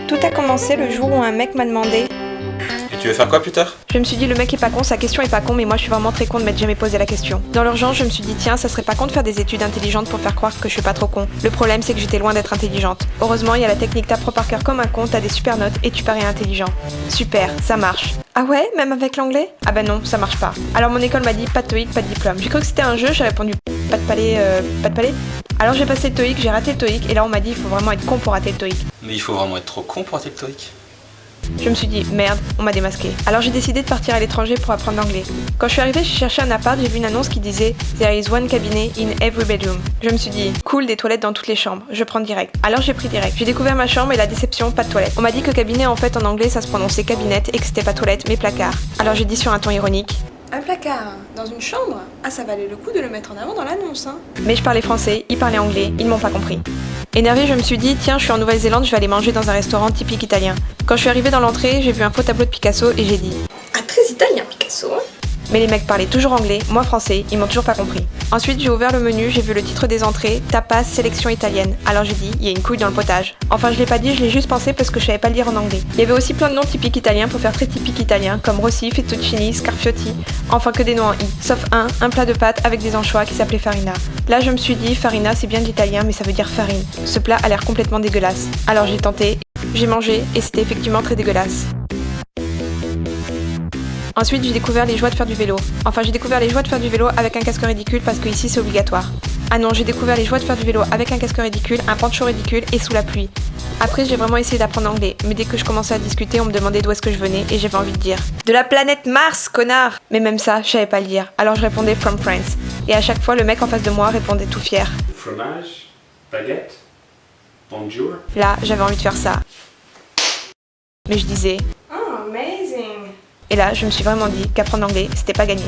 Tout a commencé le jour où un mec m'a demandé. Et tu veux faire quoi plus tard? Je me suis dit le mec est pas con, sa question est pas con, mais moi je suis vraiment très con de m'être jamais posé la question. Dans l'urgence, je me suis dit tiens, ça serait pas con de faire des études intelligentes pour faire croire que je suis pas trop con. Le problème c'est que j'étais loin d'être intelligente. Heureusement, il y a la technique t'apprends par cœur comme un con, t'as des super notes et tu parais intelligent. Super, ça marche. Ah ouais, même avec l'anglais? Ah bah non, ça marche pas. Alors mon école m'a dit pas de TOEIC, pas de diplôme. J'ai cru que c'était un jeu, j'ai répondu pas de palais, pas de palais. Alors j'ai passé le TOEIC, j'ai raté le TOEIC et là on m'a dit il faut vraiment être con pour rater le TOEIC. Mais il faut vraiment être trop con pour rater le TOEIC. Je me suis dit, merde, on m'a démasqué. Alors j'ai décidé de partir à l'étranger pour apprendre l'anglais. Quand je suis arrivée, j'ai cherché un appart, j'ai vu une annonce qui disait There is one cabinet in every bedroom. Je me suis dit, cool, des toilettes dans toutes les chambres, je prends direct. Alors j'ai pris direct. J'ai découvert ma chambre et la déception, pas de toilette. On m'a dit que cabinet en fait en anglais ça se prononçait cabinette et que c'était pas toilette mais placard. Alors j'ai dit sur un ton ironique. Un placard dans une chambre? Ah, ça valait le coup de le mettre en avant dans l'annonce, hein. Mais je parlais français, ils parlaient anglais, ils m'ont pas compris. Énervée, je me suis dit, tiens, je suis en Nouvelle-Zélande, je vais aller manger dans un restaurant typique italien. Quand je suis arrivée dans l'entrée, j'ai vu un faux tableau de Picasso et j'ai dit. Ah, très italien, Picasso. Mais les mecs parlaient toujours anglais, moi français, ils m'ont toujours pas compris. Ensuite, j'ai ouvert le menu, j'ai vu le titre des entrées, tapas, sélection italienne. Alors j'ai dit, il y a une couille dans le potage. Enfin, je l'ai pas dit, je l'ai juste pensé parce que je savais pas lire en anglais. Il y avait aussi plein de noms typiques italiens pour faire très typique italien, comme Rossi, Fettuccini, Scarfiotti. Enfin, que des noms en i. Sauf un plat de pâtes avec des anchois qui s'appelait farina. Là, je me suis dit, farina, c'est bien de l'italien, mais ça veut dire farine. Ce plat a l'air complètement dégueulasse. Alors j'ai tenté, j'ai mangé, et c'était effectivement très dégueulasse. Ensuite, j'ai découvert les joies de faire du vélo. Enfin, j'ai découvert les joies de faire du vélo avec un casque ridicule parce que ici c'est obligatoire. Ah non, j'ai découvert les joies de faire du vélo avec un casque ridicule, un poncho ridicule et sous la pluie. Après, j'ai vraiment essayé d'apprendre l'anglais, mais dès que je commençais à discuter, on me demandait d'où est-ce que je venais et j'avais envie de dire de la planète Mars, connard! Mais même ça, je savais pas le dire. Alors je répondais from France. Et à chaque fois, le mec en face de moi répondait tout fier. Fromage, baguette, bonjour. Là, j'avais envie de faire ça. Mais je disais. Oh, amazing. Et là, je me suis vraiment dit qu'apprendre l'anglais, c'était pas gagné.